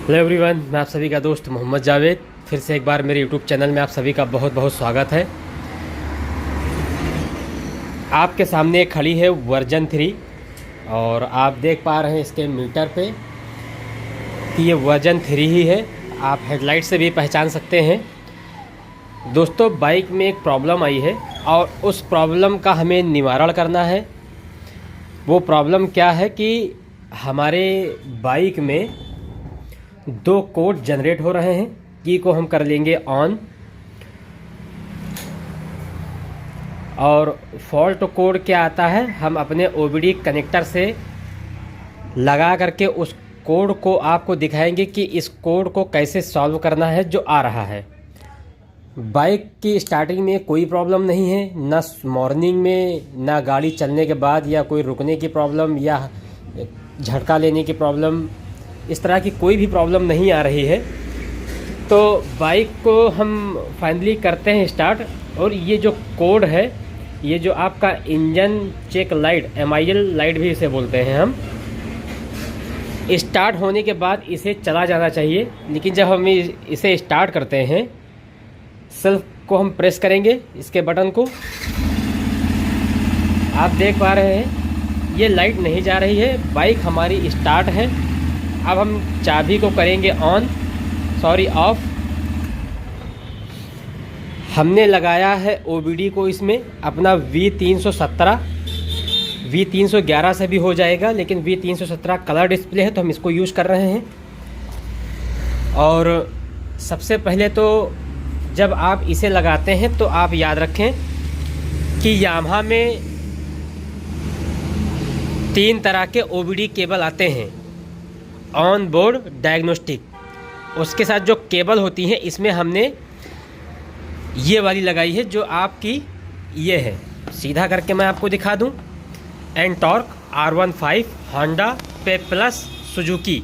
Hello everyone, मैं आप सभी का दोस्त मोहम्मद जावेद फिर से एक बार मेरे यूट्यूब चैनल में आप सभी का बहुत बहुत स्वागत है। आपके सामने खड़ी है वर्जन 3 और आप देख पा रहे हैं इसके मीटर पे कि ये वर्जन 3 ही है। आप हेडलाइट से भी पहचान सकते हैं। दोस्तों, बाइक में एक प्रॉब्लम आई है और उस प्रॉब्लम का हमें निवारण करना है। वो प्रॉब्लम क्या है कि हमारे बाइक में 2 कोड जनरेट हो रहे हैं। की को हम कर लेंगे ऑन और फॉल्ट कोड क्या आता है, हम अपने ओबीडी कनेक्टर से लगा करके उस कोड को आपको दिखाएंगे कि इस कोड को कैसे सॉल्व करना है जो आ रहा है। बाइक की स्टार्टिंग में कोई प्रॉब्लम नहीं है, ना मॉर्निंग में, ना गाड़ी चलने के बाद या कोई रुकने की प्रॉब्लम या झटका लेने की प्रॉब्लम, इस तरह की कोई भी प्रॉब्लम नहीं आ रही है। तो बाइक को हम फाइनली करते हैं स्टार्ट। और ये जो कोड है, ये जो आपका engine check light, MIL light भी इसे बोलते हैं हम, स्टार्ट होने के बाद इसे चला जाना चाहिए। लेकिन जब हम इसे स्टार्ट करते हैं, सेल्फ को हम प्रेस करेंगे, इसके बटन को आप देख पा रहे हैं ये लाइट नहीं जा रही है। बाइक हमारी स्टार्ट है। अब हम चाबी को करेंगे ऑफ। हमने लगाया है ओबीडी को इसमें अपना V317, V311 से भी हो जाएगा, लेकिन V317 कलर डिस्प्ले है तो हम इसको यूज़ कर रहे हैं। और सबसे पहले तो जब आप इसे लगाते हैं तो आप याद रखें कि यामाहा में 3 तरह के ओबीडी केबल आते हैं। ऑन बोर्ड डायग्नोस्टिक, उसके साथ जो केबल होती है इसमें हमने ये वाली लगाई है जो आपकी ये है। सीधा करके मैं आपको दिखा दूं, एनटॉर्क R15 होंडा पे प्लस सुजुकी,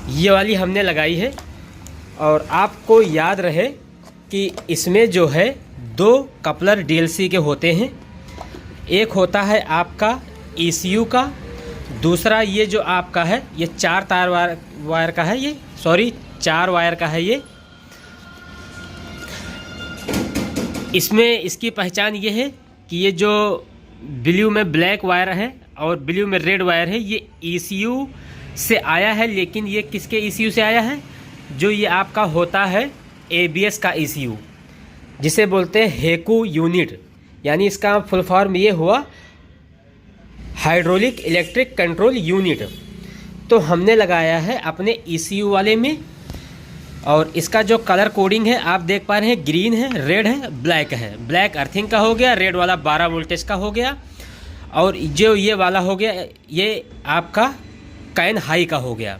ये वाली हमने लगाई है। और आपको याद रहे कि इसमें जो है 2 कपलर DLC के होते हैं। एक होता है आपका ECU का, दूसरा ये जो आपका है ये 4 तार वायर का है, ये 4 वायर का है। ये इसमें इसकी पहचान ये है कि ये जो ब्लू में ब्लैक वायर है और ब्लू में रेड वायर है, ये ECU से आया है। लेकिन ये किसके ECU से आया है? जो ये आपका होता है ABS का ECU, जिसे बोलते हैं हेकू यूनिट, यानी इसका फुल फॉर्म ये हुआ हाइड्रोलिक इलेक्ट्रिक कंट्रोल यूनिट। तो हमने लगाया है अपने ECU वाले में। और इसका जो कलर कोडिंग है आप देख पा रहे हैं, ग्रीन है, रेड है, ब्लैक है। ब्लैक अर्थिंग का हो गया, रेड वाला 12 वोल्टेज का हो गया, और जो ये वाला हो गया ये आपका कैन हाई का हो गया।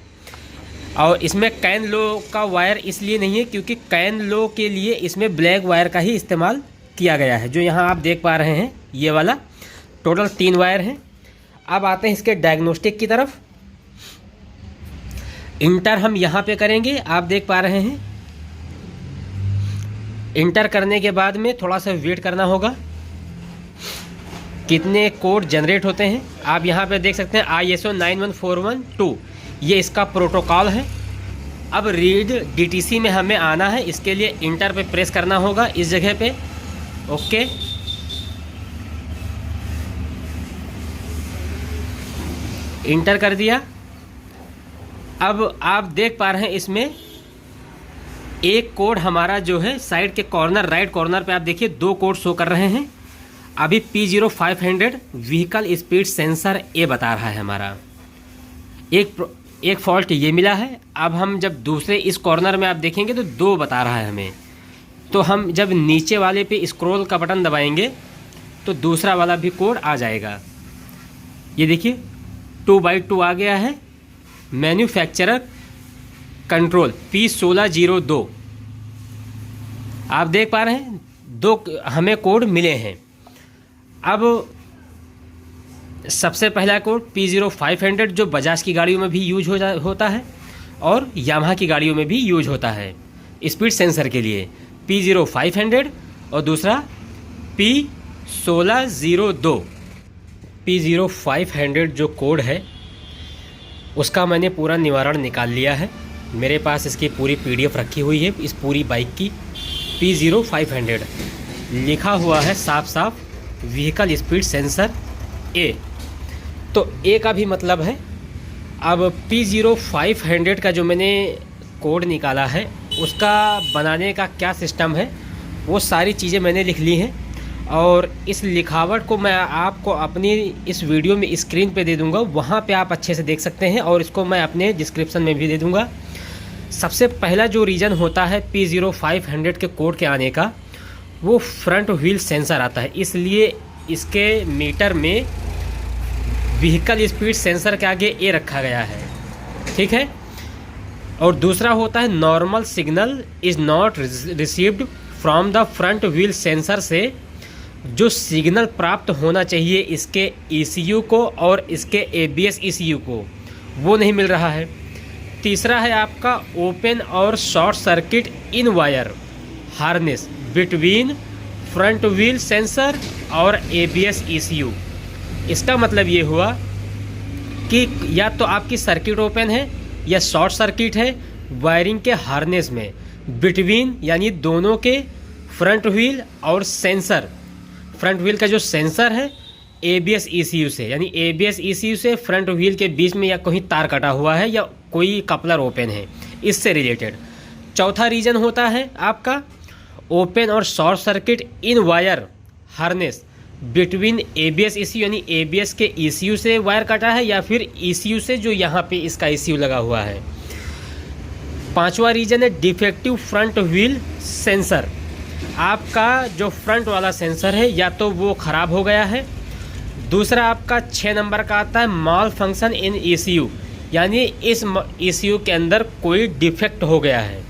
और इसमें कैन लो का वायर इसलिए नहीं है क्योंकि कैन लो के लिए इसमें ब्लैक वायर का ही इस्तेमाल किया गया है, जो यहाँ आप देख पा रहे हैं ये वाला। टोटल 3 वायर हैं। अब आते हैं इसके डायग्नोस्टिक की तरफ। इंटर हम यहाँ पे करेंगे, आप देख पा रहे हैं। इंटर करने के बाद में थोड़ा सा वेट करना होगा, कितने कोड जनरेट होते हैं आप यहाँ पे देख सकते हैं। ISO 91412 ये इसका प्रोटोकॉल है। अब रीड DTC में हमें आना है, इसके लिए इंटर पे प्रेस करना होगा इस जगह पे। ओके, इंटर कर दिया। अब आप देख पा रहे हैं इसमें एक कोड हमारा जो है साइड के कॉर्नर, राइट कॉर्नर पे आप देखिए 2 कोड शो कर रहे हैं। अभी P0500 व्हीकल स्पीड सेंसर ए बता रहा है हमारा। एक फॉल्ट ये मिला है। अब हम जब दूसरे इस कॉर्नर में आप देखेंगे तो 2 बता रहा है हमें। तो हम जब नीचे वाले पे स्क्रॉल का बटन दबाएंगे तो दूसरा वाला भी कोड आ जाएगा। ये देखिए 2/2 आ गया है। मैन्युफैक्चरर कंट्रोल P1602 आप देख पा रहे हैं, 2 हमें कोड मिले हैं। अब सबसे पहला कोड P0500 जो बजाज की गाड़ियों में भी यूज होता है और यामाहा की गाड़ियों में भी यूज होता है स्पीड सेंसर के लिए, P0500। और दूसरा P1602। P0500 जो कोड है उसका मैंने पूरा निवारण निकाल लिया है। मेरे पास इसकी पूरी PDF रखी हुई है इस पूरी बाइक की। P0500 लिखा हुआ है साफ साफ व्हीकल स्पीड सेंसर ए। तो ए का भी मतलब है। अब P0500 का जो मैंने कोड निकाला है उसका बनाने का क्या सिस्टम है वो सारी चीज़ें मैंने लिख ली हैं, और इस लिखावट को मैं आपको अपनी इस वीडियो में स्क्रीन पे दे दूंगा, वहाँ पे आप अच्छे से देख सकते हैं, और इसको मैं अपने डिस्क्रिप्शन में भी दे दूंगा। सबसे पहला जो रीज़न होता है P0500 के कोड के आने का, वो फ्रंट व्हील सेंसर आता है, इसलिए इसके मीटर में व्हीकल स्पीड सेंसर के आगे ए रखा गया है, ठीक है। और दूसरा होता है normal signal is not received from the front wheel sensor से जो सिग्नल प्राप्त होना चाहिए इसके ECU को और इसके ABS ECU को, वो नहीं मिल रहा है। तीसरा है आपका ओपन और short circuit in wire harness between front wheel sensor और ABS ECU। इसका मतलब ये हुआ कि या तो आपकी सर्किट ओपन है या शॉर्ट सर्किट है वायरिंग के हार्नेस में, बिटवीन यानी दोनों के फ्रंट व्हील और सेंसर, फ्रंट व्हील का जो सेंसर है ABS ECU से, यानी ABS ECU से फ्रंट व्हील के बीच में या कहीं तार कटा हुआ है या कोई कपलर ओपन है, इससे रिलेटेड। चौथा रीज़न होता है आपका ओपन और short circuit in wire harness between ABS ECU, यानी ABS के ECU से वायर कटा है या फिर ECU से जो यहाँ पे इसका ECU लगा हुआ है। पांचवा रीज़न है डिफेक्टिव फ्रंट व्हील सेंसर। आपका जो फ्रंट वाला सेंसर है या तो वो ख़राब हो गया है। दूसरा आपका 6 नंबर का आता है माल फंक्शन इन ECU, यानी इस ECU के अंदर कोई डिफेक्ट हो गया है।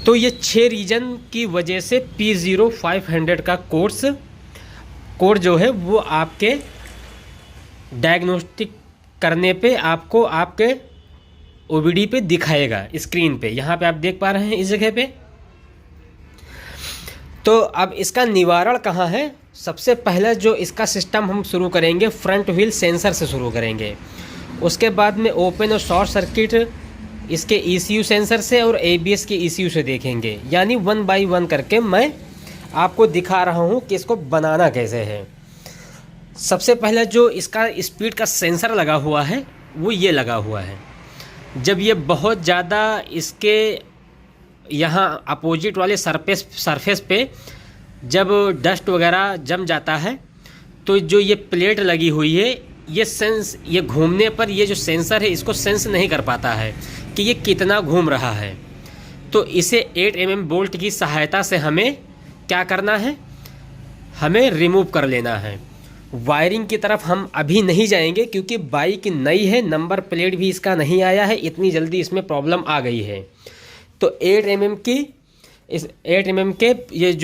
तो ये 6 रीज़न की वजह से P0500 का कोड जो है वो आपके डायग्नोस्टिक करने पे आपको आपके OBD पे दिखाएगा स्क्रीन पे। यहाँ पे आप देख पा रहे हैं इस जगह पे। तो अब इसका निवारण कहाँ है? सबसे पहला जो इसका सिस्टम हम शुरू करेंगे फ्रंट व्हील सेंसर से शुरू करेंगे, उसके बाद में ओपन और शॉर्ट सर्किट इसके ECU सेंसर से और ABS के ECU से देखेंगे, यानी 1 बाय 1 करके मैं आपको दिखा रहा हूँ कि इसको बनाना कैसे है। सबसे पहला जो इसका स्पीड का सेंसर लगा हुआ है वो ये लगा हुआ है। जब ये बहुत ज़्यादा इसके यहाँ अपोजिट वाले सरफेस पे जब डस्ट वगैरह जम जाता है तो जो ये प्लेट लगी हुई है ये घूमने पर ये जो सेंसर है इसको सेंस नहीं कर पाता है कि ये कितना घूम रहा है। तो इसे 8 mm बोल्ट की सहायता से हमें क्या करना है, हमें रिमूव कर लेना है। वायरिंग की तरफ हम अभी नहीं जाएंगे क्योंकि बाइक नई है, नंबर प्लेट भी इसका नहीं आया है, इतनी जल्दी इसमें प्रॉब्लम आ गई है। तो 8 mm के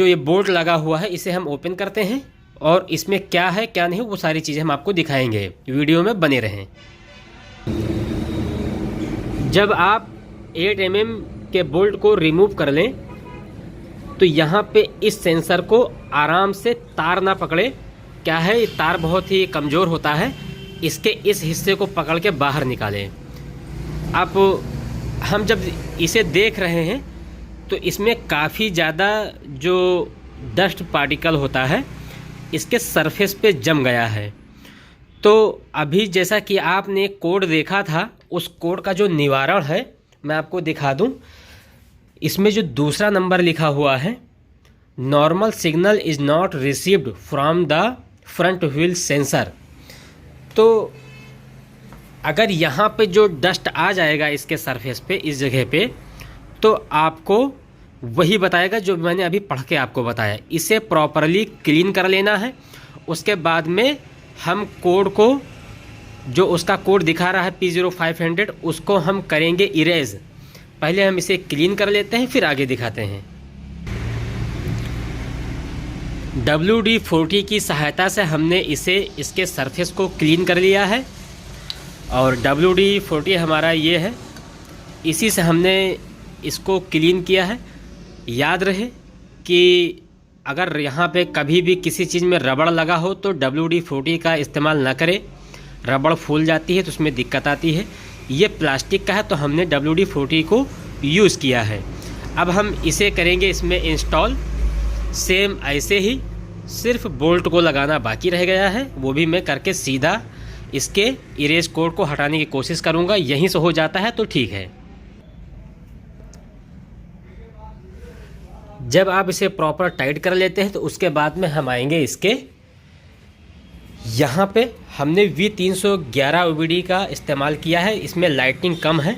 ये बोल्ट लगा हुआ है इसे हम ओपन करते हैं, और इसमें क्या है क्या नहीं वो सारी चीज़ें हम आपको दिखाएंगे, वीडियो में बने रहें। जब आप 8 mm के बोल्ट को रिमूव कर लें तो यहाँ पे इस सेंसर को आराम से तार ना पकड़े। क्या है, तार बहुत ही कमज़ोर होता है, इसके इस हिस्से को पकड़ के बाहर निकालें। आप हम जब इसे देख रहे हैं तो इसमें काफ़ी ज़्यादा जो डस्ट पार्टिकल होता है इसके सरफेस पे जम गया है। तो अभी जैसा कि आपने कोड देखा था उस कोड का जो निवारण है मैं आपको दिखा दूं। इसमें जो दूसरा नंबर लिखा हुआ है, normal signal is not received from the front wheel sensor. तो अगर यहाँ पे जो डस्ट आ जाएगा इसके सरफेस पे इस जगह पे, तो आपको वही बताएगा जो मैंने अभी पढ़ के आपको बताया। इसे प्रॉपरली क्लीन कर लेना है। उसके बाद में हम कोड को, जो उसका कोड दिखा रहा है P0500, उसको हम करेंगे इरेज। पहले हम इसे क्लीन कर लेते हैं फिर आगे दिखाते हैं। WD-40 की सहायता से हमने इसके सरफेस को क्लीन कर लिया है, और WD-40 हमारा ये है, इसी से हमने इसको क्लीन किया है। याद रहे कि अगर यहाँ पे कभी भी किसी चीज़ में रबड़ लगा हो तो WD-40 का इस्तेमाल ना करें। रबड़ फूल जाती है तो उसमें दिक्कत आती है। ये प्लास्टिक का है तो हमने WD-40 को यूज़ किया है। अब हम इसे करेंगे इसमें इंस्टॉल। सेम ऐसे ही सिर्फ बोल्ट को लगाना बाकी रह गया है, वो भी मैं करके सीधा इसके इरेज कोड को हटाने की कोशिश करूँगा। यहीं से हो जाता है तो ठीक है। जब आप इसे प्रॉपर टाइट कर लेते हैं तो उसके बाद में हम आएंगे इसके यहाँ पे। हमने V311 OBD का इस्तेमाल किया है, इसमें लाइटिंग कम है।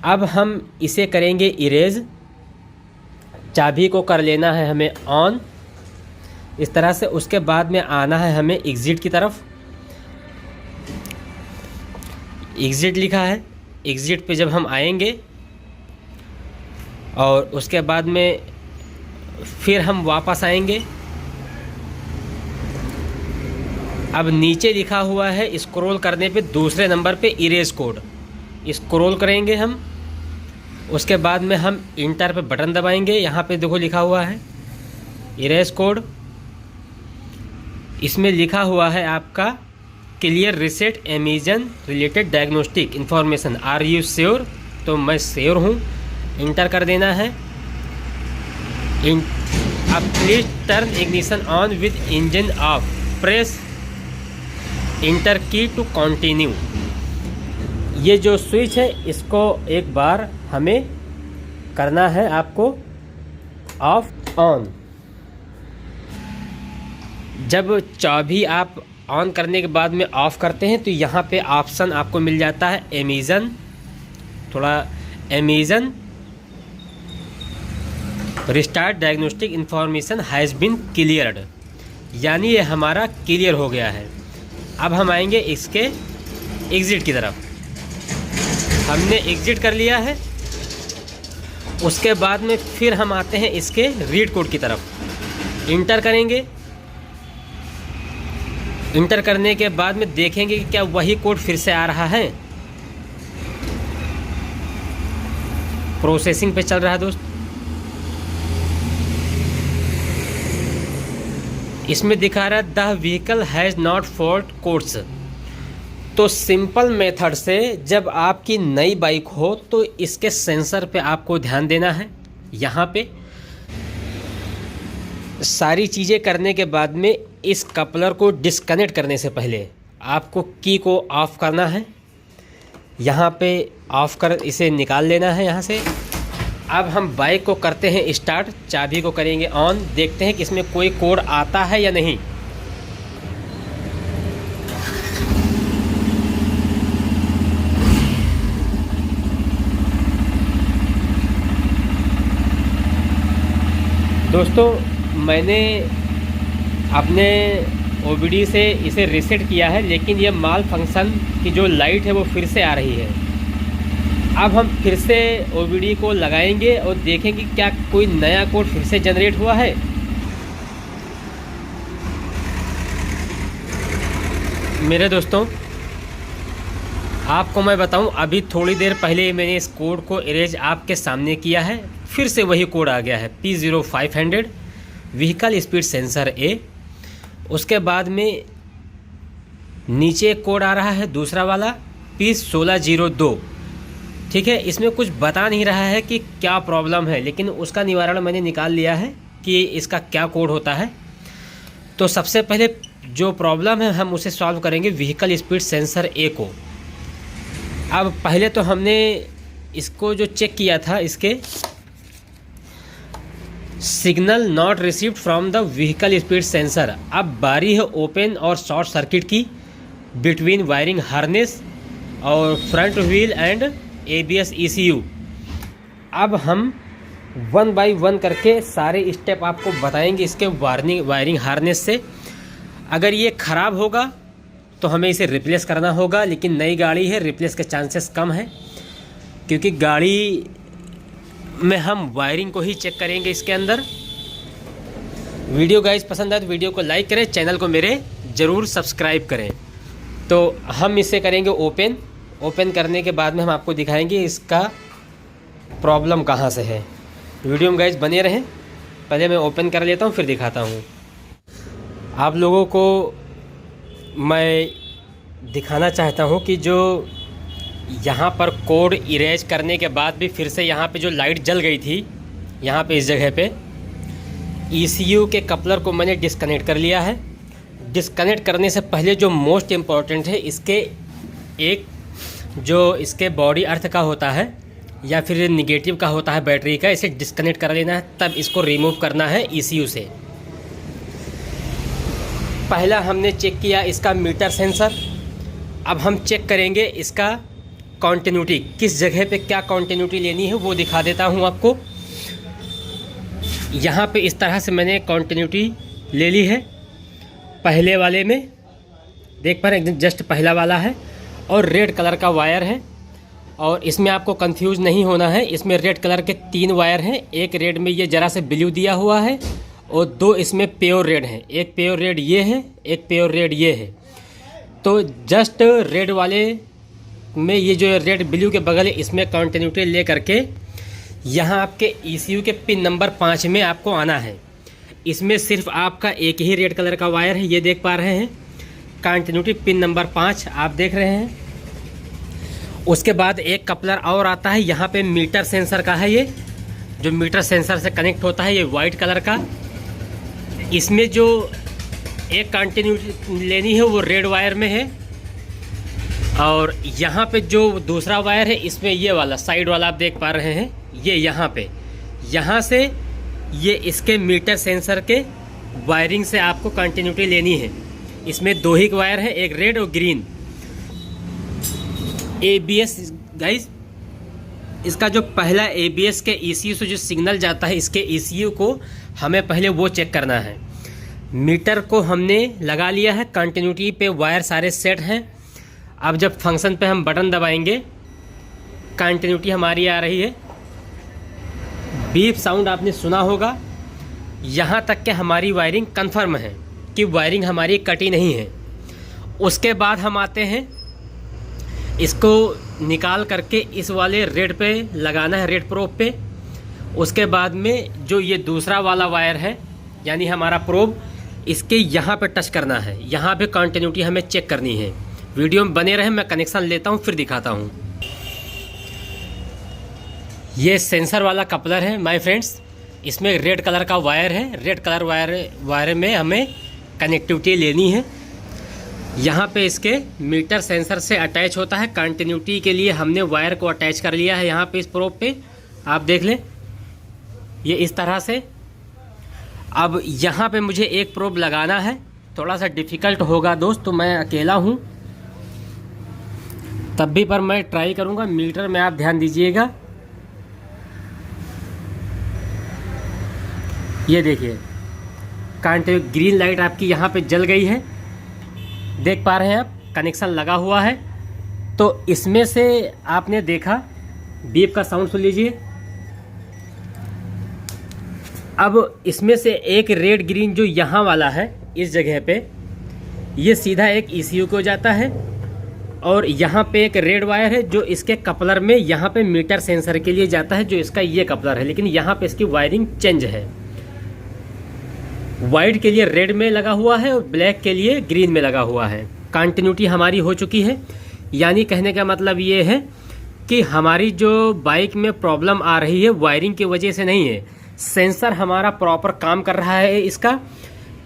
अब हम इसे करेंगे इरेज। चाबी को कर लेना है हमें ऑन इस तरह से। उसके बाद में आना है हमें एग्ज़िट की तरफ। एग्ज़िट लिखा है, एग्ज़िट पे जब हम आएंगे और उसके बाद में फिर हम वापस आएंगे। अब नीचे लिखा हुआ है स्क्रॉल करने पे दूसरे नंबर पे इरेज कोड, स्क्रॉल करेंगे हम। उसके बाद में हम इंटर पे बटन दबाएंगे। यहाँ पे देखो लिखा हुआ है इरेज कोड। इसमें लिखा हुआ है आपका clear reset emission related diagnostic information, are you sure? तो मैं श्योर हूँ। इंटर कर देना है। अब please turn ignition on with engine off, press enter key to continue. ये जो स्विच है इसको एक बार हमें करना है आपको ऑफ ऑन। जब चाबी आप ऑन करने के बाद में ऑफ़ करते हैं तो यहाँ पे ऑप्शन आपको मिल जाता है अमेजन, थोड़ा Amazon restart diagnostic information has been cleared, यानी ये हमारा क्लियर हो गया है। अब हम आएंगे इसके एग्ज़िट की तरफ। हमने एग्ज़िट कर लिया है। उसके बाद में फिर हम आते हैं इसके रीड कोड की तरफ। इंटर करेंगे। इंटर करने के बाद में देखेंगे कि क्या वही कोड फिर से आ रहा है। प्रोसेसिंग पे चल रहा है दोस्त। इसमें दिखा रहा है the vehicle has not fault codes. तो सिंपल मेथड से जब आपकी नई बाइक हो तो इसके सेंसर पे आपको ध्यान देना है। यहाँ पे सारी चीज़ें करने के बाद में इस कपलर को डिस्कनेक्ट करने से पहले आपको की को ऑफ़ करना है। यहाँ पे ऑफ़ कर इसे निकाल लेना है यहाँ से। अब हम बाइक को करते हैं स्टार्ट। चाबी को करेंगे ऑन। देखते हैं कि इसमें कोई कोड आता है या नहीं। दोस्तों मैंने अपने OBD से इसे रीसेट किया है, लेकिन ये माल फंक्शन की जो लाइट है वो फिर से आ रही है। अब हम फिर से OBD को लगाएंगे और देखेंगे क्या कोई नया कोड फिर से जनरेट हुआ है। मेरे दोस्तों आपको मैं बताऊं, अभी थोड़ी देर पहले मैंने इस कोड को इरेज आपके सामने किया है। फिर से वही कोड आ गया है P0500 vehicle speed sensor A। उसके बाद में नीचे कोड आ रहा है दूसरा वाला P1602। ठीक है, इसमें कुछ बता नहीं रहा है कि क्या प्रॉब्लम है, लेकिन उसका निवारण मैंने निकाल लिया है कि इसका क्या कोड होता है। तो सबसे पहले जो प्रॉब्लम है हम उसे सॉल्व करेंगे व्हीकल स्पीड सेंसर A को। अब पहले तो हमने इसको जो चेक किया था, इसके signal not received from the vehicle speed sensor. अब बारी है ओपन और शॉर्ट सर्किट की बिटवीन वायरिंग हार्नेस और front wheel and ABS ECU। अब हम 1 बाय 1 करके सारे स्टेप आपको बताएंगे इसके वायरिंग हार्नेस से। अगर ये ख़राब होगा तो हमें इसे रिप्लेस करना होगा, लेकिन नई गाड़ी है, रिप्लेस के चांसेस कम है, क्योंकि गाड़ी में हम वायरिंग को ही चेक करेंगे इसके अंदर। वीडियो गाइस पसंद आए तो वीडियो को लाइक करें, चैनल को मेरे ज़रूर सब्सक्राइब करें। तो हम इसे करेंगे ओपन करने के बाद में हम आपको दिखाएंगे इसका प्रॉब्लम कहाँ से है। वीडियो में गाइस बने रहें। पहले मैं ओपन कर लेता हूँ फिर दिखाता हूँ आप लोगों को। मैं दिखाना चाहता हूँ कि जो यहाँ पर कोड इरेज करने के बाद भी फिर से यहाँ पे जो लाइट जल गई थी, यहाँ पे इस जगह पे ECU के कपलर को मैंने डिस्कनेक्ट कर लिया है। डिस्कनेक्ट करने से पहले जो मोस्ट इम्पॉर्टेंट है, इसके एक जो इसके बॉडी अर्थ का होता है या फिर निगेटिव का होता है बैटरी का, इसे डिस्कनेक्ट कर लेना है, तब इसको रिमूव करना है ECU से। पहला हमने चेक किया इसका मीटर सेंसर, अब हम चेक करेंगे इसका कॉन्टिन्यूटी, किस जगह पे क्या कॉन्टिन्यूटी लेनी है वो दिखा देता हूँ आपको। यहाँ पे इस तरह से मैंने कॉन्टिन्यूटी ले ली है। पहले वाले में देख पा रहे हैं, एकदम जस्ट पहला वाला है और रेड कलर का वायर है। और इसमें आपको कंफ्यूज नहीं होना है, इसमें रेड कलर के 3 वायर हैं। एक रेड में ये ज़रा से ब्लू दिया हुआ है और 2 इसमें प्योर रेड हैं। एक प्योर रेड ये है, एक प्योर रेड ये है। तो जस्ट रेड वाले में ये जो रेड ब्लू के बगल है, इसमें कंटिन्यूटी ले करके यहाँ आपके ECU के पिन नंबर 5 में आपको आना है। इसमें सिर्फ आपका एक ही रेड कलर का वायर है, ये देख पा रहे हैं, कंटिन्यूटी पिन नंबर 5 आप देख रहे हैं। उसके बाद एक कपलर और आता है, यहाँ पे मीटर सेंसर का है, ये जो मीटर सेंसर से कनेक्ट होता है, ये वाइट कलर का। इसमें जो एक कंटिन्यूटी लेनी है वो रेड वायर में है। और यहाँ पे जो दूसरा वायर है, इसमें ये वाला साइड वाला आप देख पा रहे हैं, ये यहाँ पे, यहाँ से ये इसके मीटर सेंसर के वायरिंग से आपको कंटिन्यूटी लेनी है। इसमें 2 ही वायर है, एक रेड और ग्रीन। ABS गाइस, इसका जो पहला ABS के ECU से जो सिग्नल जाता है, इसके ECU को हमें पहले वो चेक करना है। मीटर को हमने लगा लिया है, कंटिन्यूटी पे वायर सारे सेट हैं। अब जब फंक्शन पे हम बटन दबाएंगे, कंटिन्यूटी हमारी आ रही है। बीप साउंड आपने सुना होगा। यहाँ तक कि हमारी वायरिंग कंफर्म है कि वायरिंग हमारी कटी नहीं है। उसके बाद हम आते हैं, इसको निकाल करके इस वाले रेड पे लगाना है, रेड प्रोब पे। उसके बाद में जो ये दूसरा वाला वायर है, यानी हमारा प्रोब, इसके यहाँ पे टच करना है। यहाँ पे कंटिन्यूटी हमें चेक करनी है। वीडियो में बने रहे, मैं कनेक्शन लेता हूँ फिर दिखाता हूँ। ये सेंसर वाला कपलर है माय फ्रेंड्स, इसमें रेड कलर का वायर है। रेड कलर वायर में हमें कनेक्टिविटी लेनी है। यहाँ पे इसके मीटर सेंसर से अटैच होता है। कंटिन्यूटी के लिए हमने वायर को अटैच कर लिया है यहाँ पे इस प्रोब पे, आप देख लें, ये इस तरह से। अब यहाँ पे मुझे एक प्रोब लगाना है, थोड़ा सा डिफ़िकल्ट होगा दोस्त, तो मैं अकेला हूँ तब भी, पर मैं ट्राई करूँगा। मीटर में आप ध्यान दीजिएगा, ये देखिए कंटिन्यू ग्रीन लाइट आपकी यहाँ पे जल गई है, देख पा रहे हैं आप, कनेक्शन लगा हुआ है। तो इसमें से आपने देखा, बीप का साउंड सुन लीजिए। अब इसमें से एक रेड ग्रीन जो यहाँ वाला है इस जगह पे, ये सीधा एक ECU को जाता है। और यहाँ पे एक रेड वायर है जो इसके कपलर में यहाँ पे मीटर सेंसर के लिए जाता है, जो इसका ये कपलर है। लेकिन यहाँ पे इसकी वायरिंग चेंज है, वाइट के लिए रेड में लगा हुआ है और ब्लैक के लिए ग्रीन में लगा हुआ है। कंटिन्यूटी हमारी हो चुकी है, यानी कहने का मतलब ये है कि हमारी जो बाइक में प्रॉब्लम आ रही है वायरिंग की वजह से नहीं है, सेंसर हमारा प्रॉपर काम कर रहा है। इसका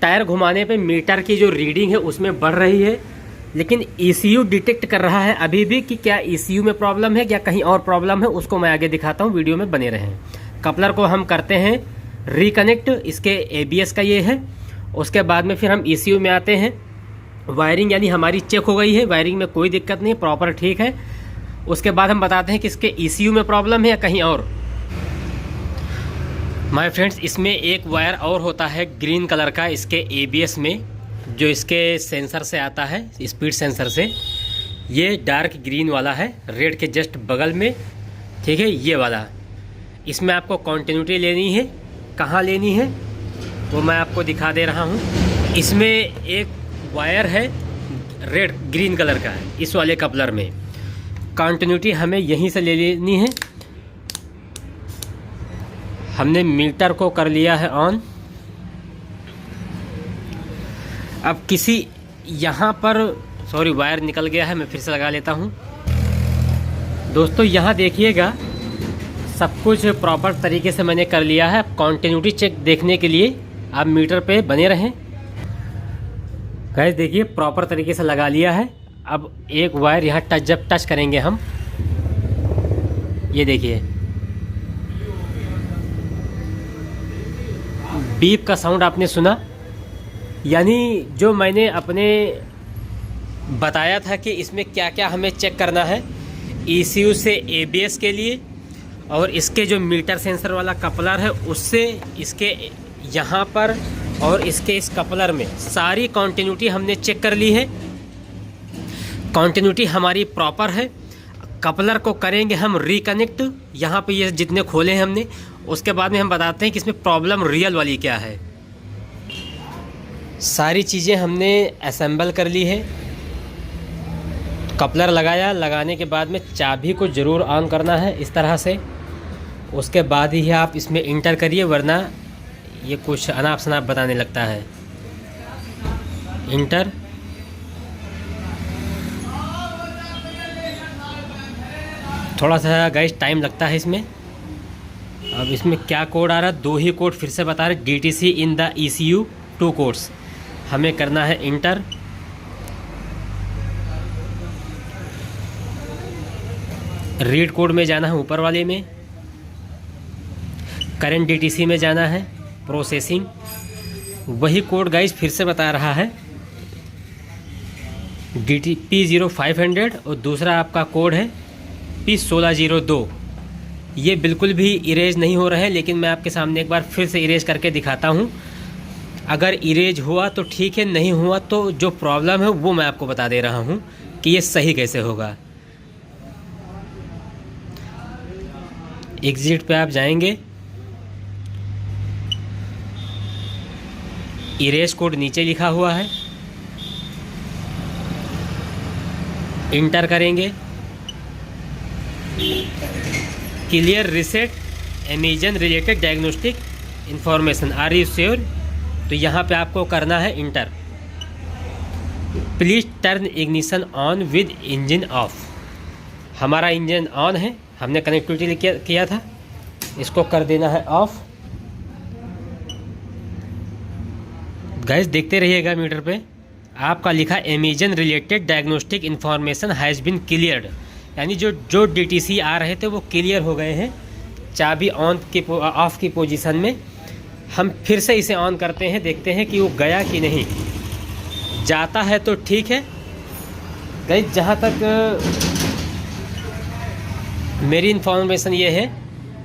टायर घुमाने पे मीटर की जो रीडिंग है उसमें बढ़ रही है, लेकिन ECU डिटेक्ट कर रहा है अभी भी कि क्या ECU में प्रॉब्लम है या कहीं और प्रॉब्लम है। उसको मैं आगे दिखाता हूँ, वीडियो में बने रहें। कपलर को हम करते हैं रिकनेक्ट, इसके ABS का ये है। उसके बाद में फिर हम ECU में आते हैं। वायरिंग यानी हमारी चेक हो गई है, वायरिंग में कोई दिक्कत नहीं, प्रॉपर ठीक है। उसके बाद हम बताते हैं कि इसके ECU में प्रॉब्लम है या कहीं और। माय फ्रेंड्स, इसमें एक वायर और होता है ग्रीन कलर का इसके ABS में, जो इसके सेंसर से आता है, स्पीड सेंसर से। ये डार्क ग्रीन वाला है, रेड के जस्ट बगल में, ठीक है, ये वाला। इसमें आपको कंटिन्यूटी लेनी है। कहाँ लेनी है वो मैं आपको दिखा दे रहा हूँ। इसमें एक वायर है रेड ग्रीन कलर का है, इस वाले कपलर में। कंटिन्यूटी हमें यहीं से ले लेनी है। हमने मीटर को कर लिया है ऑन। अब किसी यहाँ पर, सॉरी वायर निकल गया है, मैं फिर से लगा लेता हूँ। दोस्तों यहाँ देखिएगा, सब कुछ प्रॉपर तरीके से मैंने कर लिया है। कॉन्टिन्यूटी चेक देखने के लिए आप मीटर पे बने रहें। गाइस देखिए प्रॉपर तरीके से लगा लिया है। अब एक वायर यहाँ जब टच करेंगे हम, ये देखिए बीप का साउंड आपने सुना, यानी जो मैंने अपने बताया था कि इसमें क्या क्या हमें चेक करना है ECU से ABS के लिए, और इसके जो मीटर सेंसर वाला कपलर है उससे इसके यहाँ पर और इसके इस कपलर में सारी कॉन्टिन्यूटी हमने चेक कर ली है। कॉन्टिन्यूटी हमारी प्रॉपर है। कपलर को करेंगे हम रिकनेक्ट, यहाँ पे ये जितने खोले हैं हमने, उसके बाद में हम बताते हैं कि इसमें प्रॉब्लम रियल वाली क्या है। सारी चीज़ें हमने असेंबल कर ली है। कपलर लगाया, लगाने के बाद में चाबी को ज़रूर ऑन करना है इस तरह से, उसके बाद ही आप इसमें इंटर करिए, वरना ये कुछ अनाप शनाप बताने लगता है। इंटर, थोड़ा सा गाइस टाइम लगता है इसमें। अब इसमें क्या कोड आ रहा है, 2 ही कोड फिर से बता रहे, DTC in the ECU 2 codes. हमें करना है इंटर। रीड कोड में जाना है ऊपर वाले में, करंट DTC में जाना है, प्रोसेसिंग। वही कोड गाइस फिर से बता रहा है, P0500, और दूसरा आपका कोड है P1602। ये बिल्कुल भी इरेज नहीं हो रहा है, लेकिन मैं आपके सामने एक बार फिर से इरेज करके दिखाता हूँ। अगर इरेज हुआ तो ठीक है, नहीं हुआ तो जो प्रॉब्लम है वो मैं आपको बता दे रहा हूँ कि ये सही कैसे होगा। एग्जिट पे आप जाएंगे, इरेज कोड नीचे लिखा हुआ है, इंटर करेंगे। Clear reset emission related diagnostic information, are you sure? तो यहाँ पे आपको करना है enter. Please turn ignition on with engine off. हमारा इंजन ऑन है, हमने कनेक्टिविटी किया था, इसको कर देना है ऑफ। गाइस देखते रहिएगा मीटर पे आपका लिखा Amazon related diagnostic information has been cleared, यानी जो DTC आ रहे थे वो क्लियर हो गए हैं। चाबी ऑफ की पोजीशन में, हम फिर से इसे ऑन करते हैं, देखते हैं कि वो गया कि नहीं। जाता है तो ठीक है। गाइस जहाँ तक मेरी इन्फॉर्मेशन ये है,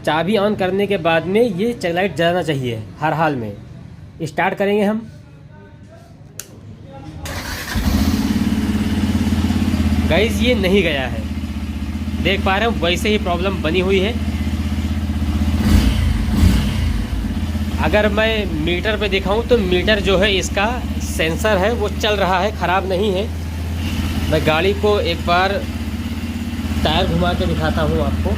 चाबी ऑन करने के बाद में ये चेक लाइट जलाना चाहिए हर हाल में। स्टार्ट करेंगे हम। गाइस ये नहीं गया है, देख पा रहे हो वैसे ही प्रॉब्लम बनी हुई है। अगर मैं मीटर पे दिखाऊं तो मीटर जो है इसका सेंसर है वो चल रहा है, ख़राब नहीं है। मैं गाड़ी को एक बार टायर घुमा के दिखाता हूं आपको।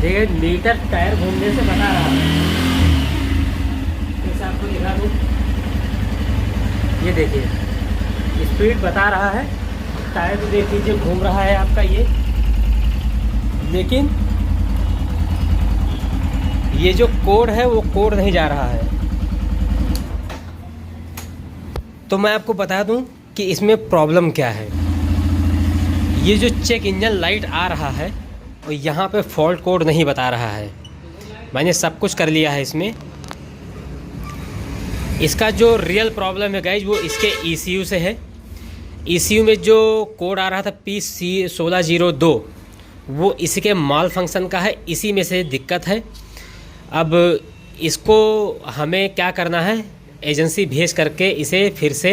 देखिए मीटर टायर घूमने से बता रहा है, जैसे आपको दिखा दूँ, ये देखिए स्पीड बता रहा है, टायर तो देख लीजिए घूम रहा है आपका ये, लेकिन ये जो कोड है वो कोड नहीं जा रहा है। तो मैं आपको बता दूं कि इसमें प्रॉब्लम क्या है। ये जो चेक इंजन लाइट आ रहा है और यहाँ पे फॉल्ट कोड नहीं बता रहा है। मैंने सब कुछ कर लिया है इसमें। इसका जो रियल प्रॉब्लम है गाइज वो इसके ECU से है। ECU में जो कोड आ रहा था P1602 वो इसके माल फंक्शन का है, इसी में से दिक्कत है। अब इसको हमें क्या करना है, एजेंसी भेज करके इसे फिर से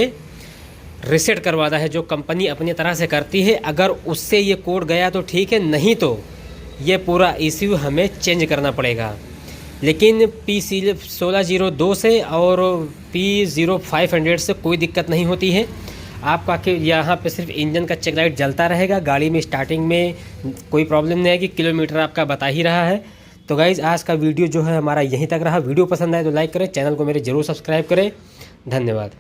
रीसेट करवाना है, जो कंपनी अपनी तरह से करती है। अगर उससे ये कोड गया तो ठीक है, नहीं तो ये पूरा ECU हमें चेंज करना पड़ेगा। लेकिन P1602 से और P0500 से कोई दिक्कत नहीं होती है। आपका कि यहाँ पे सिर्फ इंजन का चेक लाइट जलता रहेगा, गाड़ी में स्टार्टिंग में कोई प्रॉब्लम नहीं आएगी, किलोमीटर आपका बता ही रहा है। तो गाइज़ आज का वीडियो जो है हमारा यहीं तक रहा। वीडियो पसंद आए तो लाइक करें, चैनल को मेरे ज़रूर सब्सक्राइब करें। धन्यवाद।